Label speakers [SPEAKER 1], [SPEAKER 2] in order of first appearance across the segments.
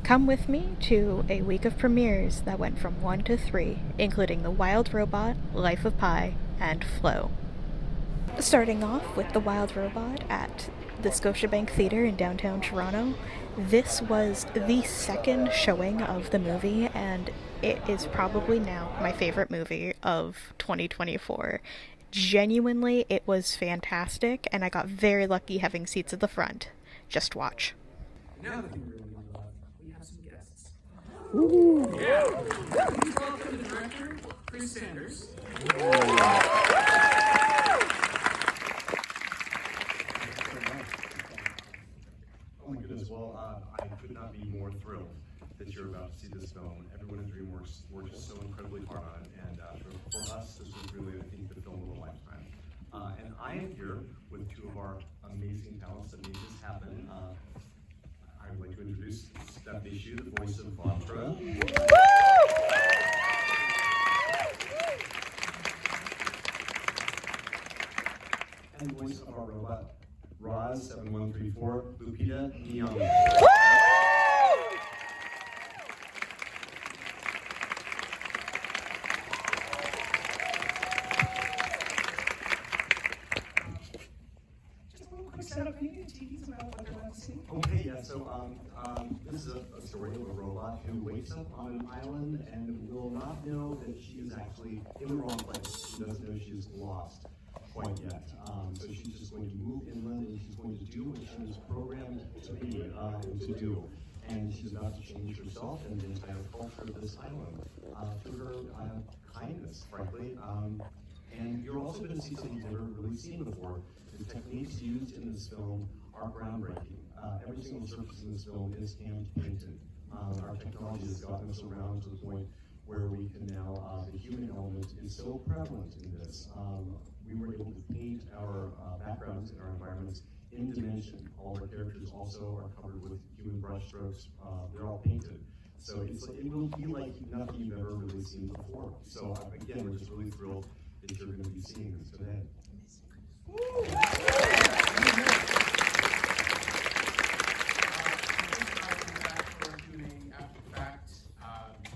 [SPEAKER 1] Come with me to a week of premieres that went from 1 to 3, including The Wild Robot, Life of Pi, and Flow. Starting off with The Wild Robot at the Scotiabank Theatre in downtown Toronto, this was the second showing of the movie, and it is probably now my favorite movie of 2024. Genuinely, it was fantastic, and I got very lucky having seats at the front. Just watch.
[SPEAKER 2] Now the thing we really love, we have some guests. Ooh. Yeah. Please welcome the director, Chris Sanders.
[SPEAKER 3] Oh my goodness, well, I could not be more thrilled that you're about to see this film. Everyone at DreamWorks worked so incredibly hard on it, and for us, this was really, I think, the film of a lifetime. And I am here with two of our amazing talents that made this happen. I would like to introduce Stephanie Shu, the voice of Vatra. And the voice of our robot, Roz 7134, Lupita Nyong'o. Okay, yeah, so this is a story of a robot who wakes up on an island and will not know that she is actually in the wrong place. She doesn't know she's lost quite yet. So she's just going to move inland and she's going to do what she was programmed to be and to do. And she's about to change herself and the entire culture of this island through her kindness, frankly. And you're also going to see something you've never really seen before. The techniques used in this film are groundbreaking. Every single surface in this film is hand-painted. Our technology has gotten us around to the point where we can now, the human element is so prevalent in this. We were able to paint our backgrounds and our environments in dimension. All of our characters also are covered with human brush strokes. They're all painted. So it will feel like nothing you've ever really seen before. So again, we're just really thrilled that you're going to be seeing this today.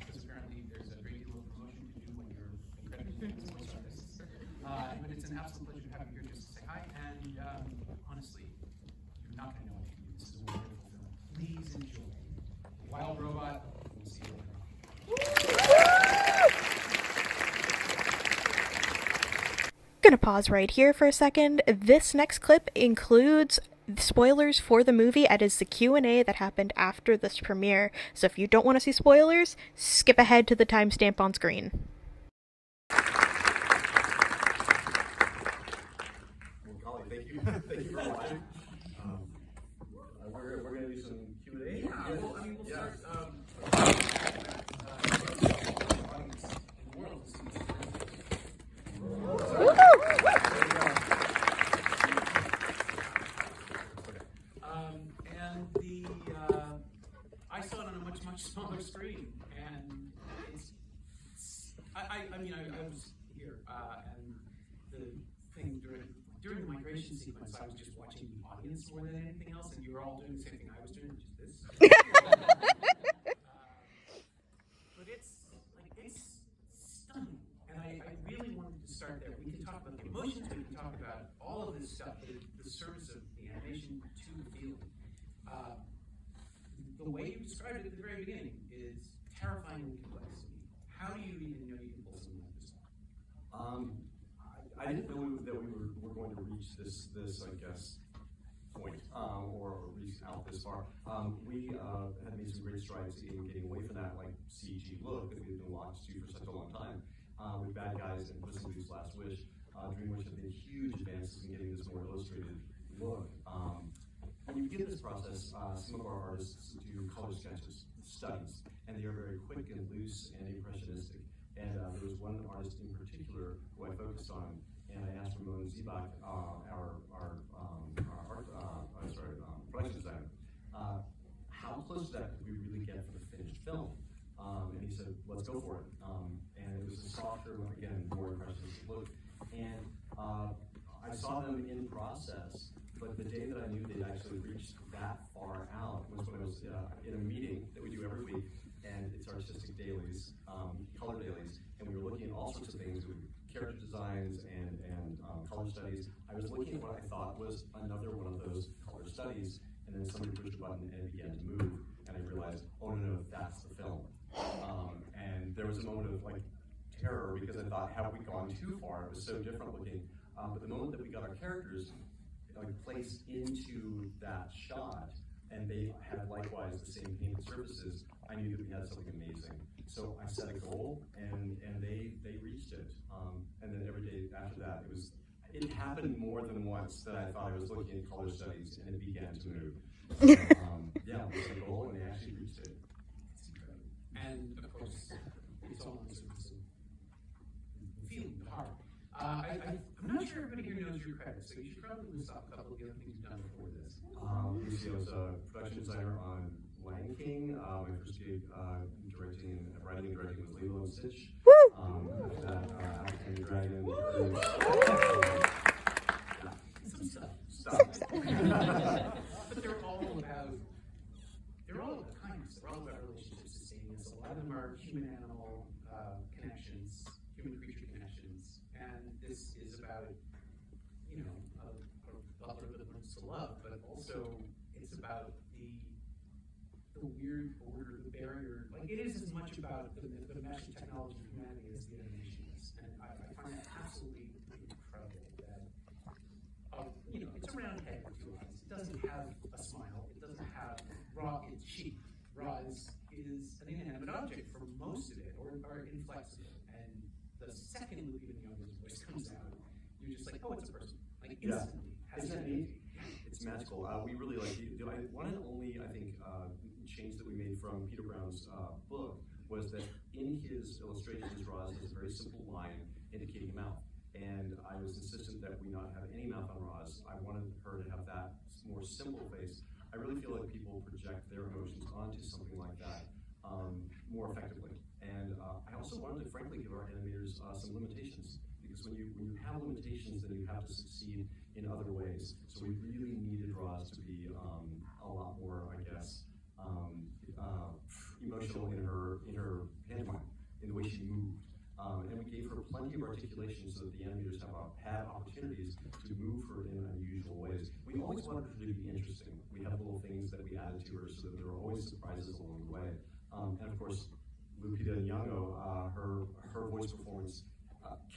[SPEAKER 2] Because apparently there's a great deal of promotion to do when you're incredibly famous voice artists. But it's an absolute pleasure to have you here just to say hi. And honestly, you're not going to know what you do. This is a wonderful film. Please enjoy. Wild Robot. We'll see you later.
[SPEAKER 1] Gonna pause right here for a second. This next clip includes spoilers for the movie, and is the Q&A that happened after this premiere. So if you don't want to see spoilers, skip ahead to the timestamp on screen.
[SPEAKER 3] Well, Colin, thank you. Thank you for watching. We're going to do some Q&A.
[SPEAKER 2] Yeah, well, I mean, we'll start. I saw it on a much smaller screen, and I mean, I was here, and the thing during the migration sequence, I was just watching the audience more than anything else, and you were all doing the same thing I was doing, which is this. But it's stunning, and I really wanted to start there. We can talk about the emotions, we can talk about all of this stuff, the service of the animation to the feeling. The way you described it at the very beginning is terrifyingly complex to me. How do you even know you can pull something like this off?
[SPEAKER 3] I didn't know that we were going to reach this I guess, point, or reach out this far. We had made some great strides in getting away from that like CG look that we've been watched to for such a long time. With Bad Guys and Puss in Boots' Last Wish, DreamWorks have made huge advances in getting this more illustrated look. When you begin this process, some of our artists do color sketches, studies, and they are very quick and loose and impressionistic. And there was one artist in particular who I focused on, and I asked Ramon Zibak, our production designer, how close to that could we really get for the finished film? And he said, let's go for it. And it was a softer, again, more impressionistic look. And I saw them in process, but the day that I knew they'd actually reached that far out was when I was was in a meeting that we do every week, and it's artistic dailies, color dailies, and we were looking at all sorts of things, character designs and color studies. I was looking at what I thought was another one of those color studies, and then somebody pushed a button and it began to move, and I realized, oh no, that's the film. And there was a moment of like terror because I thought, have we gone too far? It was so different looking. But the moment that we got our characters like placed into that shot, and they had likewise the same painted surfaces, I knew that we had something amazing. So I set a goal, and they reached it. And then every day after that, it happened more than once that I thought I was looking at color studies, and it began to move. So, yeah, we set a goal, and they actually reached it.
[SPEAKER 2] It's incredible. And of course, it's all on the surface of feeling the heart. I'm not sure everybody here knows your credits, so you should probably list off a couple of the other things you've done before this.
[SPEAKER 3] Lucy was a production designer on Lion King. My first gig writing and directing was Lilo and Stitch. After that, African Dragon.
[SPEAKER 2] Some stuff. But they're all about kindness. They're all about relationships, sustenance. A lot of them are human-animal connections, human-creature connections, and this is about, a little bit of learns to love, but also it's about the weird border, the barrier. Like, it is as much about the mesh of technology and humanity as the animation is, and I find that absolutely incredible. That it's a round head with two eyes. It doesn't have a smile. It doesn't have raw. It's cheap. Raw is an inanimate object for most of it, or inflexible. And the second Lupita Nyong'o's voice comes out, you're just like, oh, it's a person. Like, instantly.
[SPEAKER 3] Isn't that neat? It's magical. We really like one and only, I think, change that we made from Peter Brown's book was that in his illustrations, Roz has a very simple line indicating a mouth. And I was insistent that we not have any mouth on Roz. I wanted her to have that more simple face. I really feel like people project their emotions onto something like that more effectively. And I also wanted to, frankly, give our animators some limitations. Because when you have limitations, then you have to succeed in other ways. So we really needed Roz to be a lot more, I guess, emotional in her pantomime, in the way she moved. And we gave her plenty of articulation so that the animators had opportunities to move her in unusual ways. We always wanted her to be interesting. We have little things that we added to her so that there were always surprises along the way. And of course, Lupita Nyong'o, her voice performance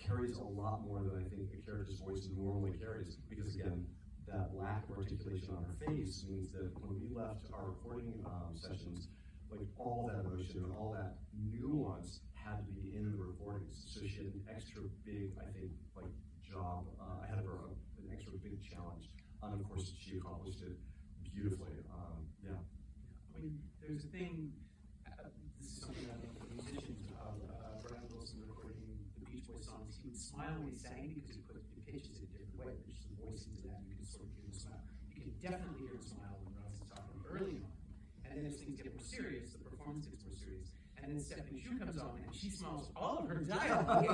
[SPEAKER 3] carries a lot more than I think a character's voice normally carries, because again, that lack of articulation on her face means that when we left our recording sessions, like all that emotion and all that nuance had to be in the recordings. So she had an extra big, I think, like job ahead of her, an extra big challenge. And of course, she accomplished it beautifully. Yeah.
[SPEAKER 2] I mean, there's a thing. This is something I learned from musicians. Brian Wilson recording the Beach Boys songs. He would smile when he sang because he pitches it a different way. Pitches the voice into that, and you can sort of hear the smile. You can definitely hear the smile when Ross is talking early on. And then as things get more serious, the performance gets more serious. And then Stephanie Shu comes on, and she smiles all of her dialogue.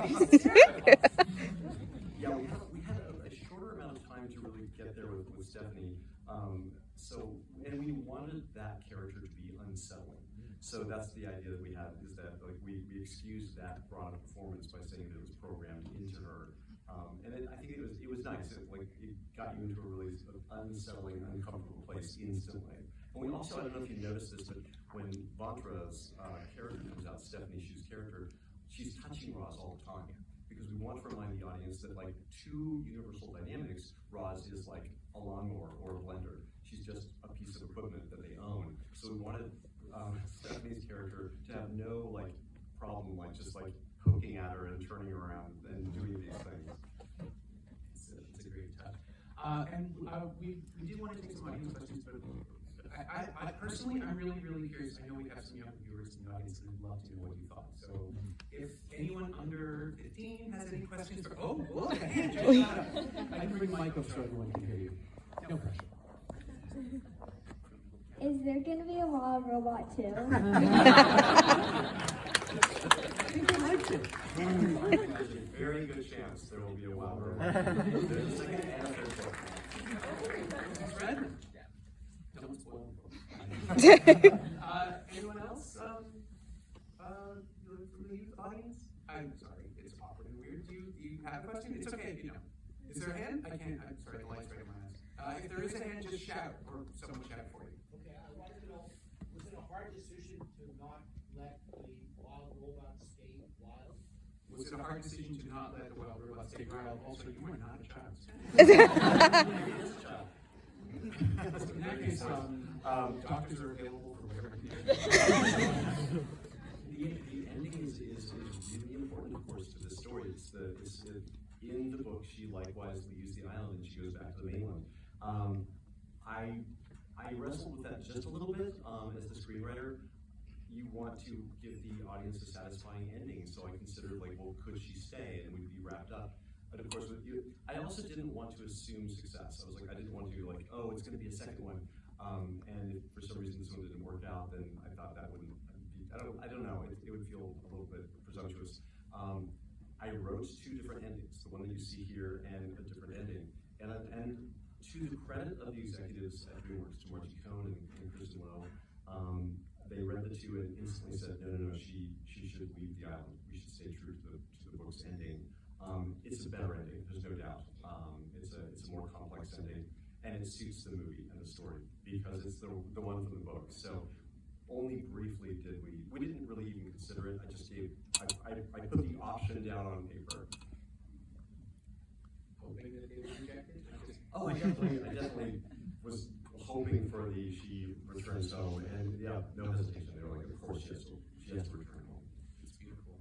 [SPEAKER 3] Yeah, we had a shorter amount of time to really get there with Stephanie. And we wanted that character to be unsettling. So that's the idea that we had, is that like we excused that broad performance by saying that it was programmed into her. I think it was nice. It got you into a really sort of unsettling, uncomfortable place instantly. And we also, I don't know if you noticed this, but when Vantra's character comes out, Stephanie Shu's character, she's touching Roz all the time. Because we want to remind the audience that like two universal dynamics, Roz is like a lawnmower or a blender. She's just a piece of equipment that they own. So we wanted Stephanie's character to have no like problem just poking at her and turning around and doing these things.
[SPEAKER 2] It's a great touch. We did want to take some audience questions, but I personally, I'm really, really curious. I know we have some young viewers in the audience, and I'd love to know what you thought. So, if anyone under 15 has any questions, look, I can bring the mic up so everyone can hear you. No pressure.
[SPEAKER 4] Is there going to be a wild robot too?
[SPEAKER 3] There's a very good chance there will be a wild robot. There's a second and a third book.
[SPEAKER 2] Fred? Don't spoil it. Anyone else? From the youth audience? I'm sorry, it's awkward and weird. Do you have a question? It's okay if you don't. Is there a hand? I can't. I'm sorry, the light's right in my eyes. If there is a hand, just shout, or someone will shout for you.
[SPEAKER 5] Okay, I wanted to know, was it a hard decision to not let the wild robot stay wild?
[SPEAKER 2] Was it a hard decision to not let the wild robot stay wild? Also, you are not a child. In that case, doctors are available for whatever you need.
[SPEAKER 3] The ending is really important, of course, to the story. In the book, she likewise leaves the island and she goes back to the mainland. I wrestled with that just a little bit as the screenwriter. You want to give the audience a satisfying ending, so I considered, like, well, could she stay and we'd be wrapped up? But of course, with you, I also didn't want to assume success. I was like, I didn't want to be like, oh, it's going to be a second one. And if for some reason this one didn't work out, then I thought that wouldn't be, I don't know, it would feel a little bit presumptuous. I wrote two different endings, the one that you see here and a different ending. And to the credit of the executives at DreamWorks, to Margie Cohn and Kristen Lowe, they read the two and instantly said, no, she should leave the island. We should stay true to the book's ending. It's a better ending, there's no doubt. It's a more complex ending, and it suits the movie and the story because it's the one from the book. So only briefly did we didn't really even consider it. I just I put the option down on paper.
[SPEAKER 2] Hoping that they would reject it?
[SPEAKER 3] Oh, I definitely was hoping for she returns home, and yeah, no hesitation. They were like, of course she has to return home.
[SPEAKER 2] It's beautiful.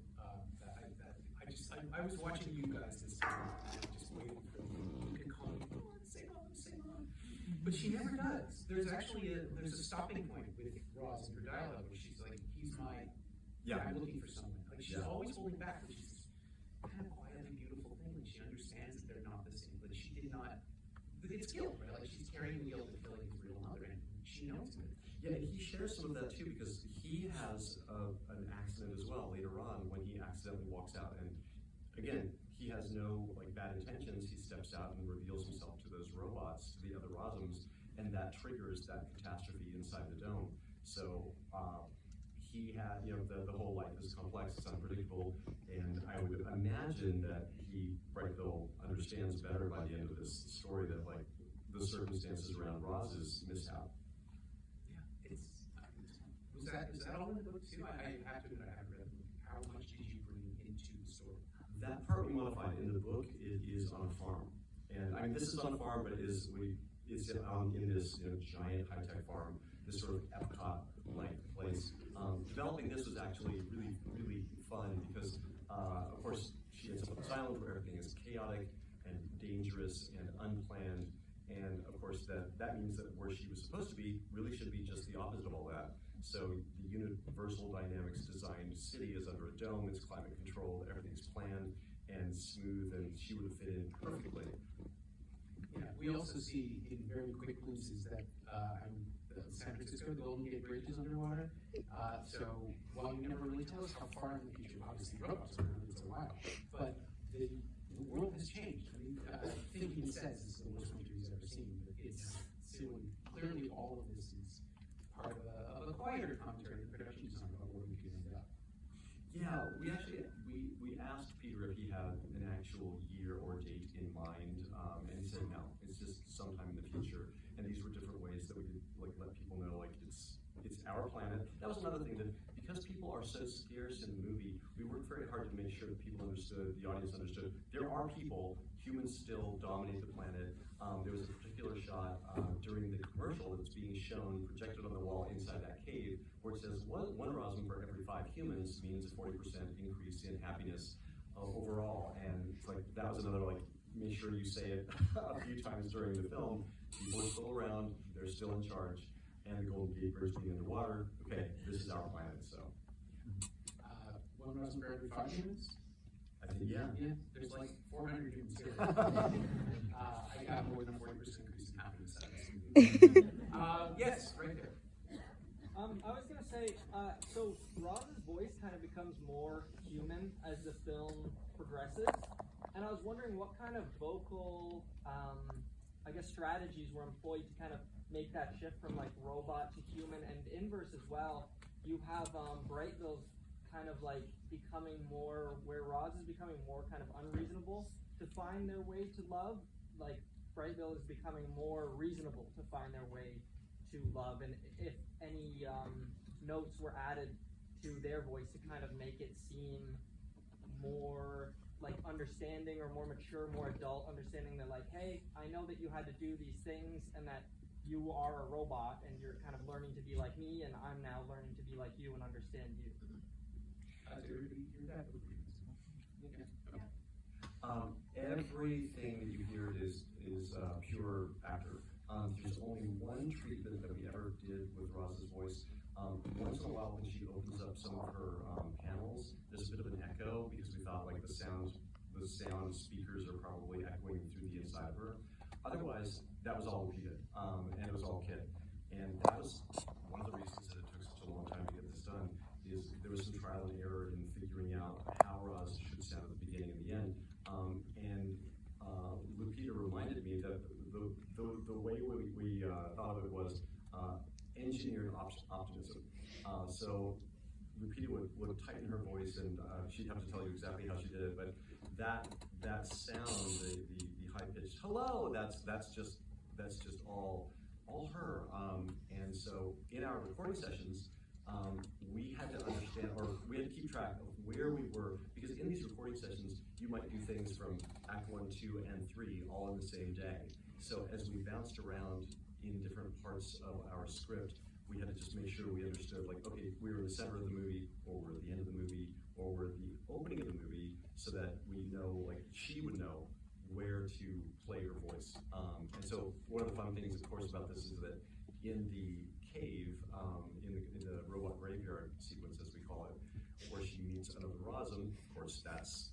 [SPEAKER 2] I was watching you guys this time, just waiting for you to call me, come on, sing on. But she never does. There's actually there's a stopping point with Roz in her dialogue where she's like, I'm looking for someone. Like, she's always holding back, which is kind of quietly beautiful thing. Like, she understands that they're not the same, but she did not. It's guilt, right? Like, she's carrying the guilt of killing his real mother, and she knows it.
[SPEAKER 3] Yeah, and he shares some of that too because he has an accident as well later on when he accidentally walks out. And again, he has no bad intentions. He steps out and reveals himself to those robots, to the other Rosums, and that triggers that catastrophe inside the dome. So he had, the whole life is complex, it's unpredictable, and I would imagine that Bill understands better by the end of this story that the circumstances around Roz's mishap.
[SPEAKER 2] Yeah, is that all in the book too? I have to admit I haven't read the book. How much did you bring into the story?
[SPEAKER 3] That part we modified. In the book, it is on a farm, and I mean this is on a farm, but it's in this giant high-tech farm, this sort of Epcot-like place. Developing this was actually really, really fun because, of course, she ends up on this island where everything is chaotic and dangerous and unplanned, and of course that means that where she was supposed to be really should be just the opposite of all that. So the Universal Dynamics designed city is under a dome, it's climate controlled, everything's planned and smooth, and she would have fit in perfectly.
[SPEAKER 2] Yeah, we also see in very quick glimpses that San Francisco, the Golden Gate Bridge is underwater. So while you never really tell us how far in the future, obviously robots are going to for a while, but the world has changed. I mean, I think he says this is the worst winter he's ever seen. But it's clearly all of this is part of a quieter commentary in production design about where we could end up.
[SPEAKER 3] Yeah, we asked Peter if he had an actual year or date in mind, and he said no. It's just sometime in the future. And these were different ways that we could let people know it's our planet. That was another thing, that because people are so scarce in the movie, we worked very hard to make sure that people understood, the audience understood. There are people, humans still dominate the planet. There was a particular shot during the commercial that's being shown, projected on the wall inside that cave, where it says one Rosm for every 5 humans means a 40% increase in happiness overall. And it's that was another make sure you say it a few times during the film. People are still around, they're still in charge, and the Golden Gate Bridge being underwater. Okay, this is our planet, so.
[SPEAKER 2] One Rosm for every 5 humans?
[SPEAKER 3] I think, yeah.
[SPEAKER 2] There's 400 humans here. I got more than 40% increase in happiness out of this movie. Yes, right there.
[SPEAKER 6] I was going to say, so Roz's voice kind of becomes more human as the film progresses, and I was wondering what kind of vocal, strategies were employed to kind of make that shift from like robot to human, and inverse as well. You have Brightville's kind of like becoming more, where Roz is becoming more kind of unreasonable to find their way to love. Like Brightville is becoming more reasonable to find their way to love, and if any notes were added to their voice to kind of make it seem more like understanding or more mature, more adult, understanding that like, hey, I know that you had to do these things and that you are a robot and you're kind of learning to be like me, and I'm now learning to be like you and understand you.
[SPEAKER 3] Everything that you hear is pure actor. There's only one treatment that we ever did with Roz's voice. Once in a while when she opens up some of her panels, there's a bit of an echo because we thought like the sound speakers are probably echoing through the inside of her. Otherwise, that was all repeated, and it was all kid. And that was one of the reasons that it took such a long time to get this done, is there was some trial and error in figuring out how Roz should sound at the beginning and the end. Lupita reminded me that the way we thought of it was engineered optimism. So Lupita would tighten her voice, and she'd have to tell you exactly how she did it, but that sound, the high pitched hello, that's just all her. And so in our recording sessions, we had to understand, or we had to keep track of where we were, because in these recording sessions, you might do things from Act 1, 2, and 3 all in the same day. So as we bounced around in different parts of our script, we had to just make sure we understood, like, okay, we were in the center of the movie, or we're at the end of the movie, or we're at the opening of the movie, so that we know, like, she would know where to play her voice. And so one of the fun things, of course, about this is that in the cave, in the robot graveyard sequence, as we call it, where she meets another Rosum, of course, that's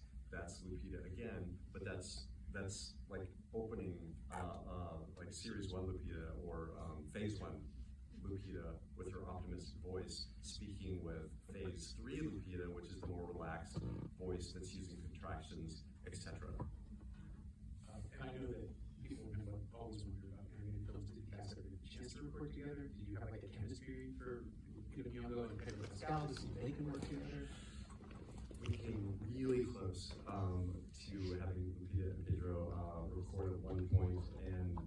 [SPEAKER 3] Lupita again, but that's like opening like Series 1 Lupita, or Phase 1 Lupita with her optimistic voice, speaking with Phase 3 Lupita, which is the more relaxed voice that's using contractions, etc.
[SPEAKER 2] And I know that people have always wondered about animated films. Did you guys ever get a chance to record together? Did you have like a chemistry for Lupita Nyong'o and Pedro Pascal to see if they can work together?
[SPEAKER 3] We came really close to having Lupita and Pedro record at one point, and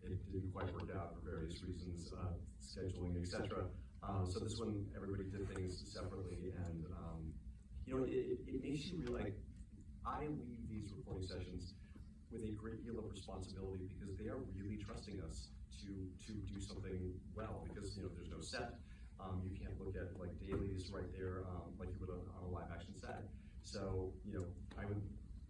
[SPEAKER 3] it didn't quite work out for various reasons, scheduling, etc. So this one, everybody did things separately, and it makes you realize, I leave these recording sessions with a great deal of responsibility, because they are really trusting us to do something well, because there's no set. You can't look at like dailies right there like you would on a live action set. So I would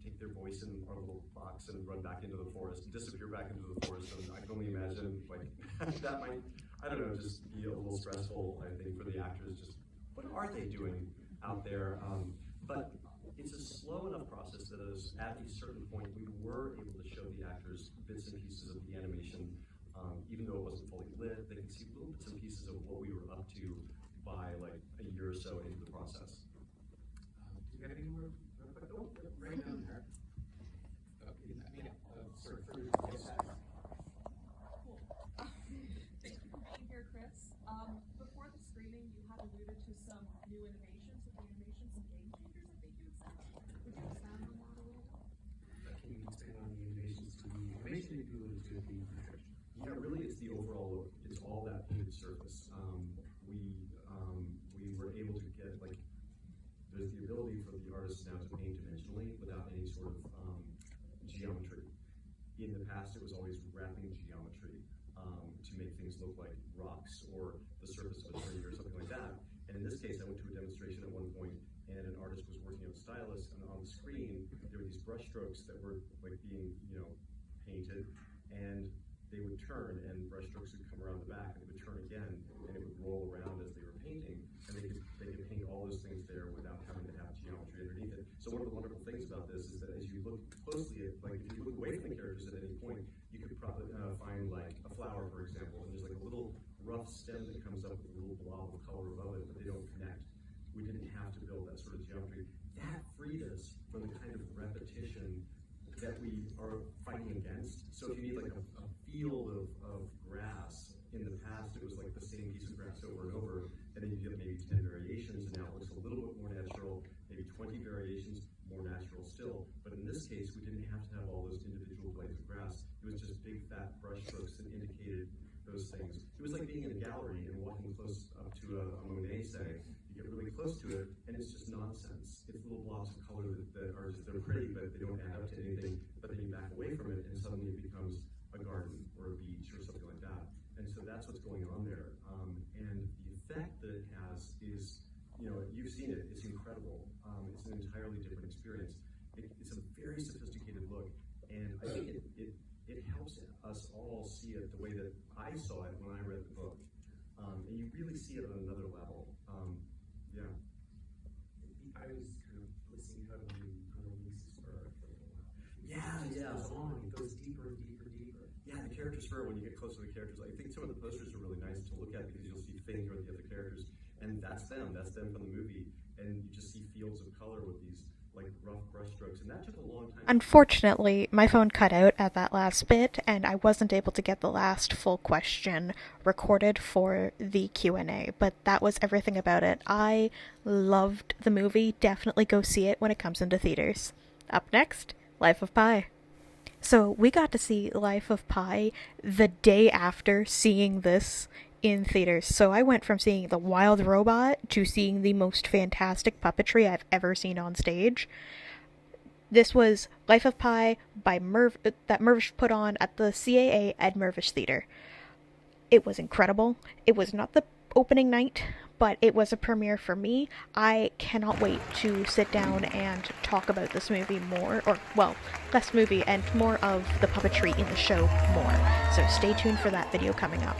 [SPEAKER 3] take their voice in our little box and run back into the forest, disappear back into the forest, and I can only imagine like that might, I don't know, just be a little stressful, I think, for the actors. Just what are they doing out there? But it's a slow enough process that at a certain point we were able to show the actors bits and pieces of the animation. Even though it wasn't fully lit, they could see little bits and pieces of what we were up to by like a year or so into the process.
[SPEAKER 2] Do you got any more? Oh, right down there. Okay, sorry, further. Yes.
[SPEAKER 7] Cool. Thank you for being here, Chris. Before the screening, you had alluded to some new innovations with the animation, some game changers, I think you had said. Would you expand on that a little bit?
[SPEAKER 2] Can you expand on the innovations to the animation and do it to the nutrition?
[SPEAKER 3] Yeah, really, it's the overall look. It's all that painted surface. We were able to get, like, there's the ability for the artists now to paint dimensionally without any sort of geometry. In the past, it was always wrapping geometry to make things look like rocks or the surface of a tree or something like that. And in this case, I went to a demonstration at one point, and an artist was working on a stylus, and on the screen, there were these brush strokes that were like being, painted, and they would turn, and brush strokes would come around the back, and they would turn again, and it would roll around as they were painting, and they could paint all those things there without having to have geometry underneath it. So one of the wonderful things about this is that as you look closely at, like, if you look away from the characters at any point, you could probably find like a flower, for example, and there's like a little rough stem that comes up with a little blob of color above it, but they don't connect. We didn't have to build that sort of geometry. That freed us from the kind of repetition that we are fighting against. So if you need like a field of grass in the past, it was like the same piece of grass over and over, and then you get maybe 10 variations, and now it looks a little bit more natural, maybe 20 variations, more natural still. But in this case, we didn't have to have all those individual blades of grass. It was just big, fat brush strokes that indicated those things. It was like being in a gallery and walking close up to a Monet, say. You get really close to it, and it's just nonsense. It's little blobs of color that are just, they're pretty, but they don't add up to anything. But then you back away from it, and suddenly it becomes a garden or a beach or something like that. And so that's what's going on there. And the effect that it has is, you know, you've seen it, it's incredible. It's an entirely different experience. It's a very sophisticated look, and I think it helps us all see it the way that I saw it when I read the book. And you really see it on another level. Yeah.
[SPEAKER 8] I was kind of listening heavily on Lisa's for a while.
[SPEAKER 3] Yeah.
[SPEAKER 8] It goes deeper and deeper and deeper.
[SPEAKER 3] Yeah, the characters fur, when you get close to the characters, I think some of the posters are really nice to look at because you'll see things or the other characters, and that's them from the movie, and you just see fields of color with these like rough brush strokes, and that took a long time.
[SPEAKER 1] Unfortunately, my phone cut out at that last bit, and I wasn't able to get the last full question recorded for the Q&A, but that was everything about it. I loved the movie. Definitely go see it when it comes into theaters. Up next, Life of Pi. So we got to see Life of Pi the day after seeing this in theaters. So I went from seeing the wild robot to seeing the most fantastic puppetry I've ever seen on stage. This was Life of Pi by that Mirvish put on at the CAA at Mirvish Theatre. It was incredible. It was not the opening night, but it was a premiere for me. I cannot wait to sit down and talk about this movie more, or, well, less movie and more of the puppetry in the show more. So stay tuned for that video coming up.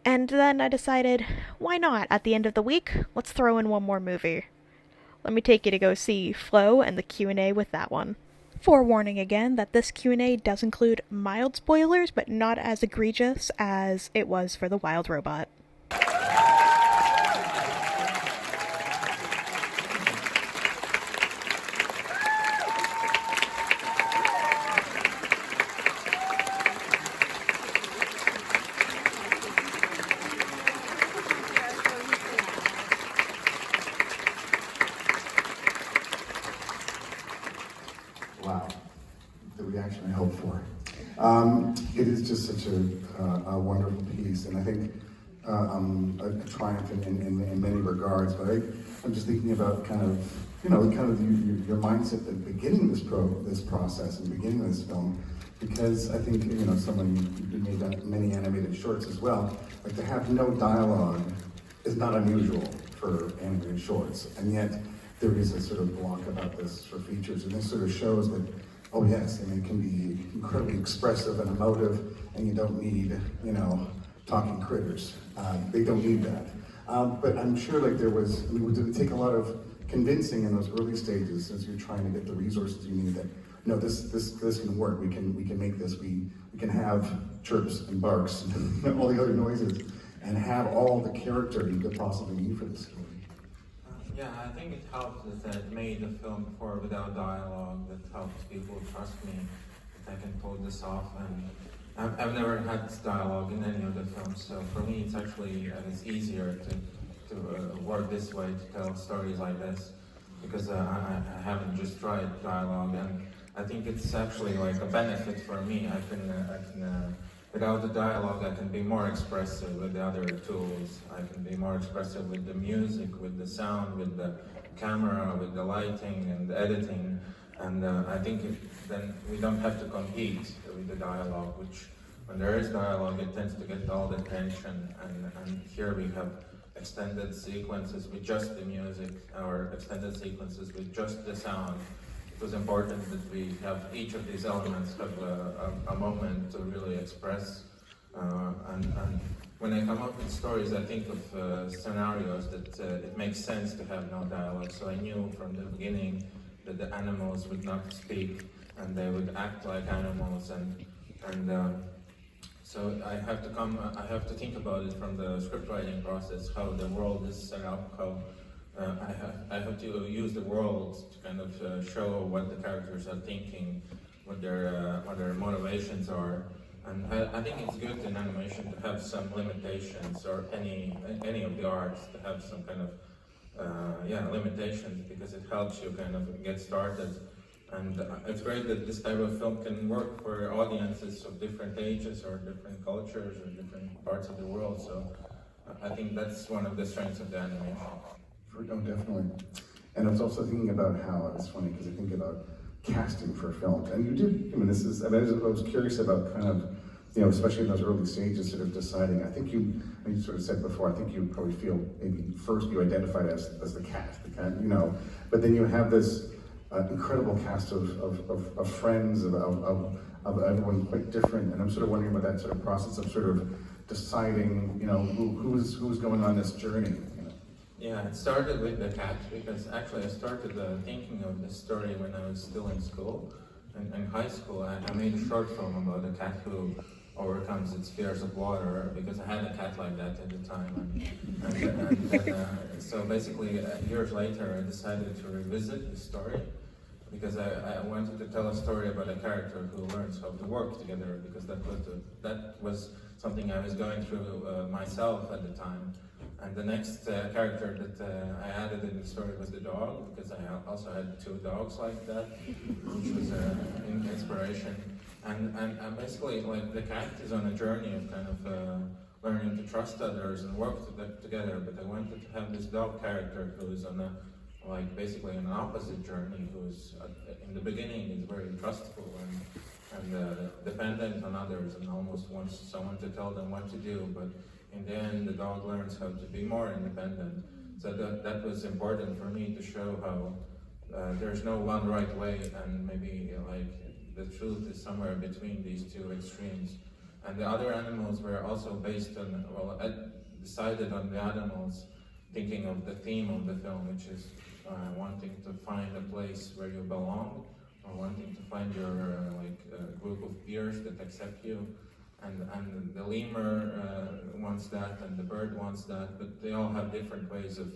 [SPEAKER 1] And then I decided, why not? At the end of the week, let's throw in one more movie. Let me take you to go see Flo and the Q&A with that one. Forewarning again that this Q&A does include mild spoilers, but not as egregious as it was for the Wild Robot.
[SPEAKER 9] Wow, the reaction I hoped for. It is just such a wonderful piece, and I think a triumph in many regards. But I'm just thinking about kind of your mindset at beginning this process and beginning this film, because I think someone who made many animated shorts as well. Like, to have no dialogue is not unusual for animated shorts, and yet there is a sort of block about this for features, and this sort of shows that, oh yes, I mean, it can be incredibly expressive and emotive, and you don't need, talking critters. They don't need that. But I'm sure did it take a lot of convincing in those early stages as you're trying to get the resources you need that, no, this can work, we can make this, we can have chirps and barks and all the other noises, and have all the character you could possibly need for this story.
[SPEAKER 10] Yeah, I think it helped that it made the film before without dialogue, that helped people trust me that I can pull this off. And I've never had dialogue in any of the films, so for me it's actually it's easier to work this way, to tell stories like this, because I haven't just tried dialogue, and I think it's actually like a benefit for me. I can without the dialogue, I can be more expressive with the other tools. I can be more expressive with the music, with the sound, with the camera, with the lighting and the editing. And I think then we don't have to compete with the dialogue, which when there is dialogue, it tends to get all the attention. And here we have extended sequences with just the music, or extended sequences with just the sound. It was important that we have each of these elements have a moment to really express. And when I come up with stories, I think of scenarios that it makes sense to have no dialogue. So I knew from the beginning that the animals would not speak and they would act like animals. So I have to think about it from the script writing process, how the world is set up, how I have to use the world to kind of show what the characters are thinking, what their motivations are, And I think it's good in animation to have some limitations, or any of the arts to have some kind of limitations, because it helps you kind of get started. And it's great that this type of film can work for audiences of different ages or different cultures or different parts of the world. So I think that's one of the strengths of the animation.
[SPEAKER 9] Oh, definitely. And I was also thinking about how, it's funny because I think about casting for films. And you did, I mean, I was curious about kind of, especially in those early stages, sort of deciding. I think you sort of said before, I think you probably feel maybe first you identified as the cast, but then you have this incredible cast of friends, of everyone quite different. And I'm sort of wondering about that sort of process of sort of deciding, who's going on this journey.
[SPEAKER 10] Yeah, it started with the cat, because actually I started thinking of this story when I was still in school, in high school. I made a short film about a cat who overcomes its fears of water, because I had a cat like that at the time. So basically, years later, I decided to revisit the story, because I wanted to tell a story about a character who learns how to work together, because that was something I was going through myself at the time. And the next character that I added in the story was the dog, because I also had 2 dogs like that, which was an inspiration. And basically, like, the cat is on a journey of kind of learning to trust others and work together. But I wanted to have this dog character who is on basically an opposite journey, who's in the beginning is very trustful and dependent on others, and almost wants someone to tell them what to do. But in the end, the dog learns how to be more independent. So that was important for me to show how there's no one right way, and maybe the truth is somewhere between these 2 extremes. And the other animals were also based on, I decided on the animals thinking of the theme of the film, which is wanting to find a place where you belong, or wanting to find your group of peers that accept you. And the lemur wants that, and the bird wants that, but they all have different ways of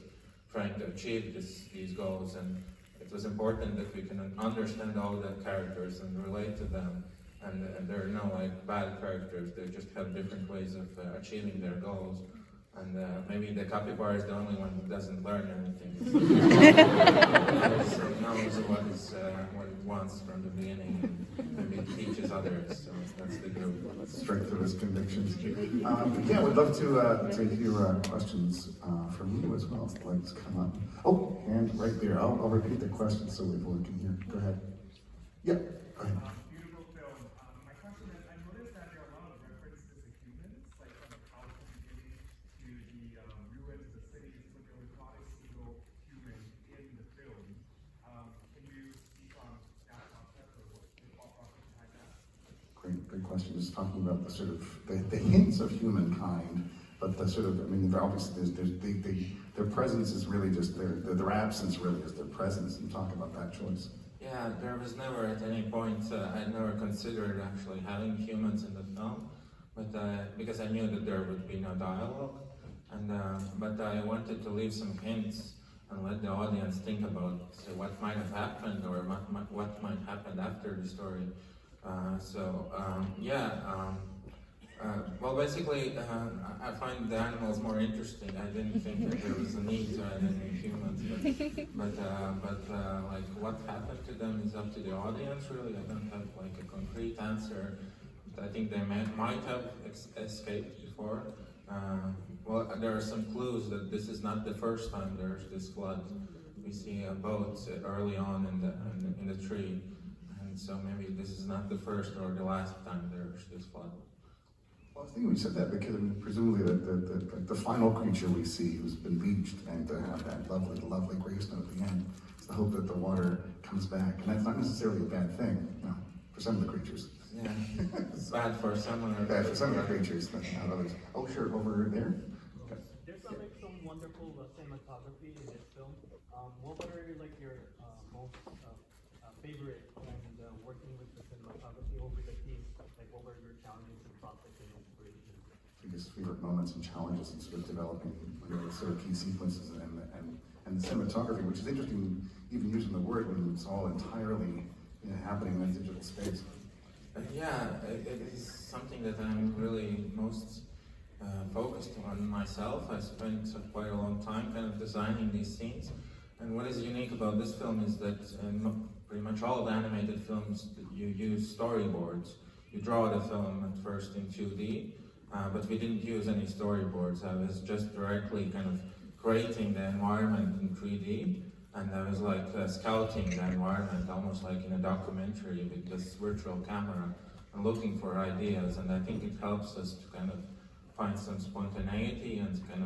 [SPEAKER 10] trying to achieve these goals. And it was important that we can understand all the characters and relate to them. And there are no bad characters; they just have different ways of achieving their goals. And maybe the capybara is the only one who doesn't learn anything. knows what it wants from the beginning, and maybe it teaches others. So that's the group.
[SPEAKER 9] Strength of his convictions. Yeah, we'd love to hear questions from you as well. So let's come up. Oh, and right there. I'll repeat the question so everyone can hear. Go ahead. Yep. Go ahead.
[SPEAKER 11] Beautiful film. My question is, I noticed that there are a lot of references to humans, like from the house beginning to the ruins of the cities, but there was not a single human in the film. Can you speak on that concept, or what the thought process behind that?
[SPEAKER 9] Great question. Just talking about the sort of the hints of humankind, but the sort of, I mean, obviously their presence is really just their absence really is their presence. And talk about that choice.
[SPEAKER 10] Yeah, there was never at any point, I never considered actually having humans in the film, but because I knew that there would be no dialogue, and but I wanted to leave some hints and let the audience think about what might have happened, or what might happen after the story. Well, basically, I find the animals more interesting. I didn't think that there was a need to add any humans, but what happened to them is up to the audience, really. I don't have a concrete answer. But I think they might have escaped before. Well, there are some clues that this is not the first time there's this flood. We see a boat early on in the tree, and so maybe this is not the first or the last time there's this flood.
[SPEAKER 9] Well, I think we said that because presumably the final creature we see who's been bleached, and to have that lovely gravestone at the end, it's the hope that the water comes back. And that's not necessarily a bad thing, for some of the creatures.
[SPEAKER 10] Yeah, it's bad for some of
[SPEAKER 9] bad for some of the creatures, but not others. Oh, sure, over there.
[SPEAKER 6] Okay. There's some wonderful cinematography in this film. What were your most favorite and working with the cinematography over the team? What were your challenges and process and inspiration?
[SPEAKER 9] Biggest favorite moments and challenges in sort of developing the sort of key sequences and the cinematography, which is interesting, even using the word when it's all entirely happening in a digital space.
[SPEAKER 10] Yeah, it is something that I'm really most focused on myself. I spent quite a long time kind of designing these scenes. And what is unique about this film is that in pretty much all of animated films, you use storyboards. You draw the film at first in 2D, but we didn't use any storyboards. I was just directly kind of creating the environment in 3D, and I was like scouting the environment, almost like in a documentary with this virtual camera, and looking for ideas. And I think it helps us to kind of find some spontaneity and kind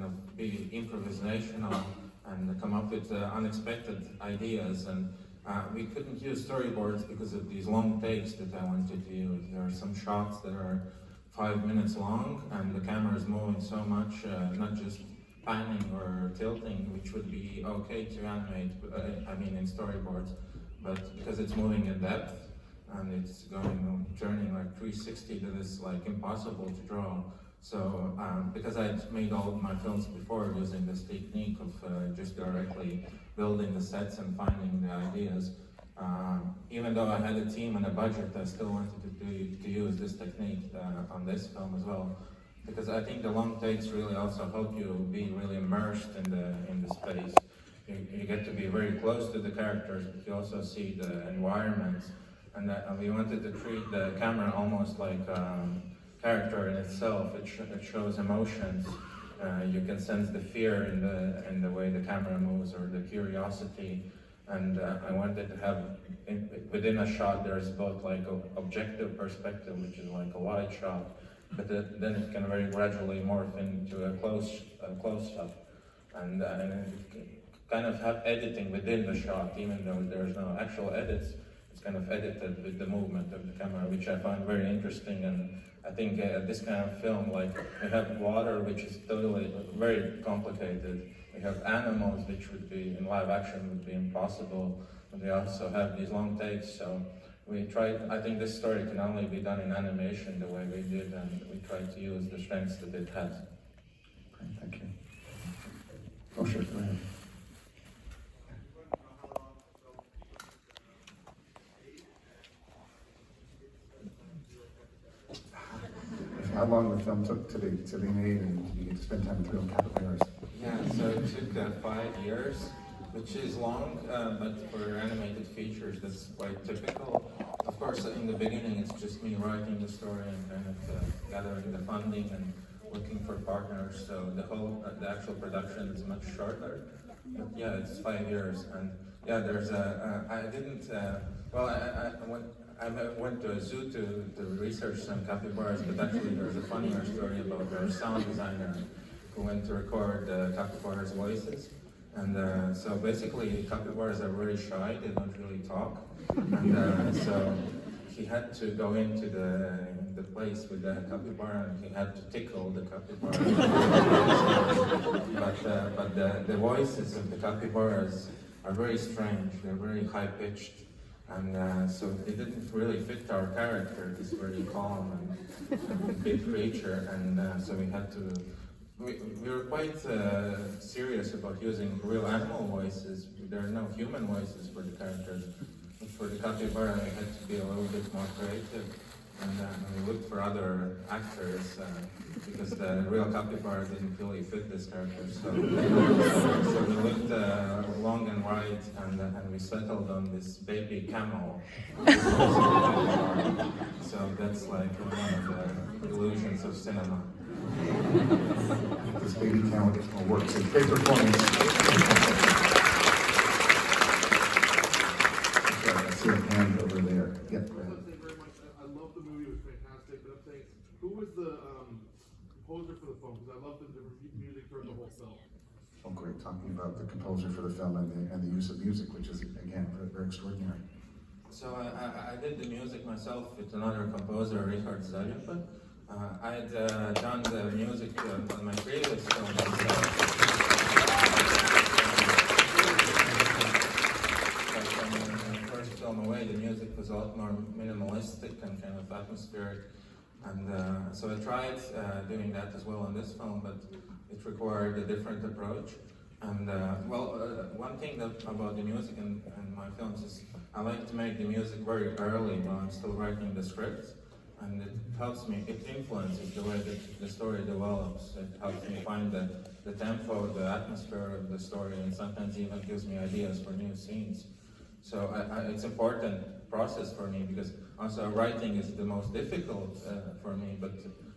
[SPEAKER 10] of be improvisational and come up with unexpected ideas. And we couldn't use storyboards because of these long takes that I wanted to use. There are some shots that are 5 minutes long, and the camera is moving so much, not just panning or tilting, which would be okay to animate, in storyboards, but because it's moving in depth and it's turning like 360, that is like impossible to draw. So because I'd made all of my films before using this technique of just directly building the sets and finding the ideas, even though I had a team and a budget, I still wanted to use this technique on this film as well. Because I think the long takes really also help you be really immersed in the space. You get to be very close to the characters, but you also see the environment. And we wanted to treat the camera almost like character in itself. It shows emotions. You can sense the fear in the way the camera moves, or the curiosity. And I wanted to have, within a shot, there's both like an objective perspective, which is like a wide shot, but then it can very gradually morph into a close-up. And kind of have editing within the shot, even though there's no actual edits. It's kind of edited with the movement of the camera, which I find very interesting. And I think this kind of film, like we have water, which is totally very complicated. We have animals, which would be in live action would be impossible. And we also have these long takes. So we tried. I think this story can only be done in animation the way we did, and we tried to use the strengths that it has.
[SPEAKER 9] Great, thank you. Oh, sure, go ahead. How long the film took to be made, and you get to spend time with real capybaras?
[SPEAKER 10] Yeah, so it took 5 years, which is long, but for animated features, that's quite typical. Of course, in the beginning, it's just me writing the story and kind of gathering the funding and looking for partners. So the actual production is much shorter. But yeah, it's 5 years, and yeah, there's I went to a zoo to research some capybaras, but actually there's a funnier story about our sound designer who went to record capybaras' voices. And so basically, capybaras are very shy, they don't really talk. And so he had to go into the place with the capybara, and he had to tickle the capybara. but the voices of the capybaras are very strange, they're very high-pitched. And so it didn't really fit our character, this very calm and big creature. And so we had to, we were quite serious about using real animal voices. There are no human voices for the characters. But for the capybara, we had to be a little bit more creative. And we looked for other actors because the real capybara didn't really fit this character. So we looked long and wide, and we settled on this baby camel. So that's like one of the illusions of cinema.
[SPEAKER 9] This baby camel gets more work. So great performance. I see a hand over there. Yep, go ahead.
[SPEAKER 12] The movie was fantastic, but I'm saying, who was the composer for the film? Because I love the music throughout the whole film.
[SPEAKER 9] Oh, great, talking about the composer for the film and the use of music, which is, again, very extraordinary.
[SPEAKER 10] So I did the music myself with another composer, Richard Zaljupa. I had done the music on my previous film. Away, the music was a lot more minimalistic and kind of atmospheric, and so I tried doing that as well in this film, but it required a different approach. And one thing about the music in my films is I like to make the music very early while I'm still writing the script, and it helps me, it influences the way that the story develops. It helps me find the tempo, the atmosphere of the story, and sometimes even gives me ideas for new scenes. So it's an important process for me, because also writing is the most difficult for me, but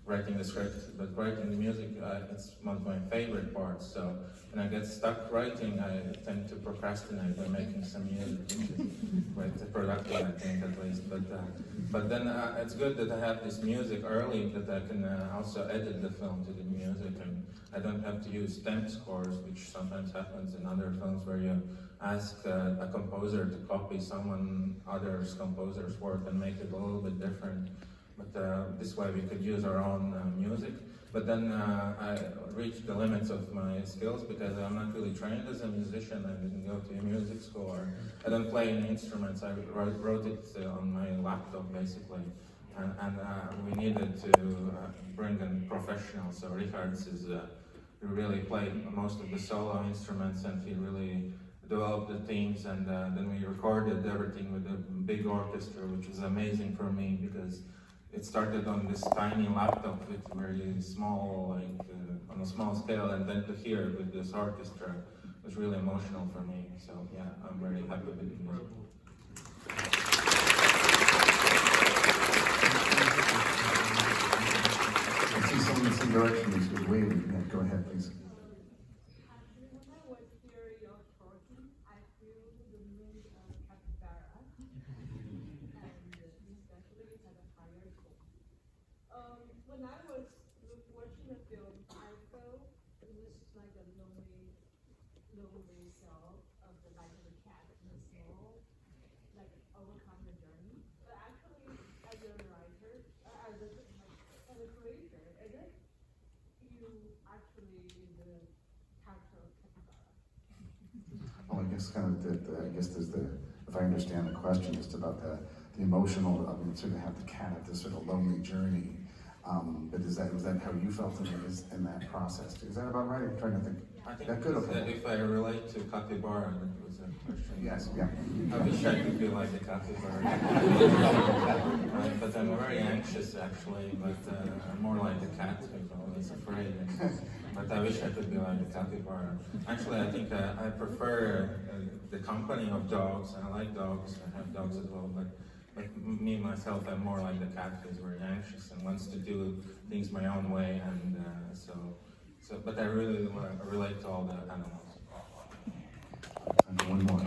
[SPEAKER 10] writing the script, but writing the music, it's one of my favorite parts. So when I get stuck writing, I tend to procrastinate by making some music, which is quite productive, I think, at least. But then it's good that I have this music early, that I can also edit the film to the music, and I don't have to use temp scores, which sometimes happens in other films where you ask a composer to copy someone other's composer's work and make it a little bit different. But this way we could use our own music. But then I reached the limits of my skills, because I'm not really trained as a musician. I didn't go to a music school, or I don't play any instruments. I wrote it on my laptop, basically. And we needed to bring in professionals. So Richard is really played most of the solo instruments, and he really developed the themes, and then we recorded everything with a big orchestra, which was amazing for me, because it started on this tiny laptop with very small, on a small scale, and then to hear it with this orchestra was really emotional for me. So yeah, I'm very happy with the music.
[SPEAKER 9] I see someone in the same direction who's waving. Yeah, go ahead, please.
[SPEAKER 7] When I was watching the film, I felt it was like a lonely cell of the life of a cat in the small, like overcome the journey. But actually, as a writer, as a creator, and then you actually is the character of capybara.
[SPEAKER 9] Well, I guess I guess there's if I understand the question, just about the emotional, I mean, sort of have the cat have this sort of lonely journey. But was that how you felt in that process? Is that about right? I'm trying to think.
[SPEAKER 10] I think if I relate to capybara, that was a question.
[SPEAKER 9] Yes, yeah.
[SPEAKER 10] I wish I could be like a capybara. But I'm very anxious, actually, but I'm more like a cat, who's always afraid. But I wish I could be like a capybara. Actually, I think I prefer the company of dogs. I like dogs. I have dogs as well, but me, myself, I'm more like the cat, who's very anxious and wants to do things my own way, and but I really relate to all the animals.
[SPEAKER 9] And one more.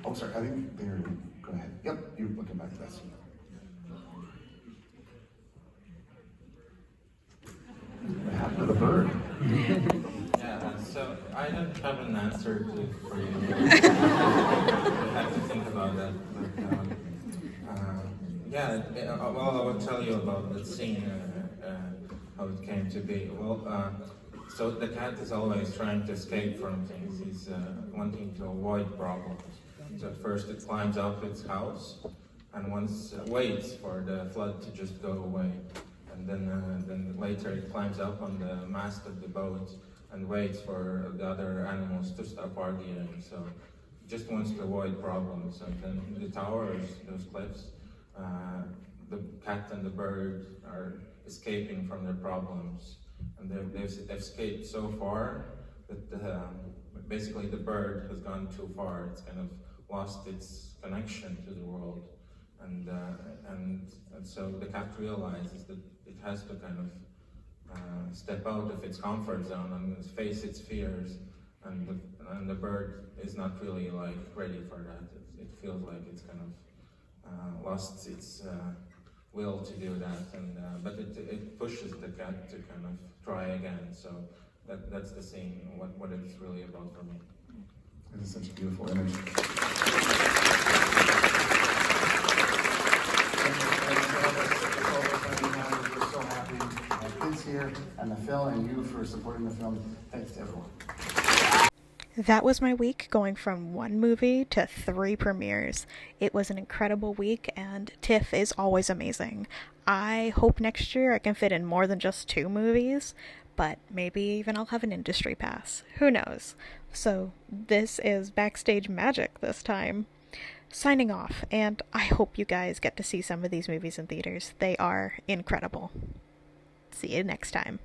[SPEAKER 9] Oh, sorry, I think there, go ahead. Yep, you're looking back to that. What happened to the bird?
[SPEAKER 10] Yeah, so I don't have an answer for you. I have to think about that. But, well, I will tell you about the scene, how it came to be. Well, so the cat is always trying to escape from things. He's wanting to avoid problems. So at first it climbs up its house, and waits for the flood to just go away. And then later it climbs up on the mast of the boat and waits for the other animals to stop arguing. So it just wants to avoid problems. And then the towers, those cliffs, the cat and the bird are escaping from their problems. And they've escaped so far that basically the bird has gone too far. It's kind of lost its connection to the world. And so the cat realizes that it has to kind of step out of its comfort zone and face its fears. And the bird is not really ready for that. It feels like it's kind of lost its will to do that. But it pushes the cat to kind of try again. So that's the scene. What it's really about for me.
[SPEAKER 9] It is such a beautiful image. We're so happy to have kids here and the film and you for supporting the film. Thanks to everyone.
[SPEAKER 1] That was my week, going from 1 movie to 3 premieres. It was an incredible week, and TIFF is always amazing. I hope next year I can fit in more than just 2 movies, but maybe even I'll have an industry pass. Who knows? So this is Backstage Magic this time. Signing off, and I hope you guys get to see some of these movies in theaters. They are incredible. See you next time.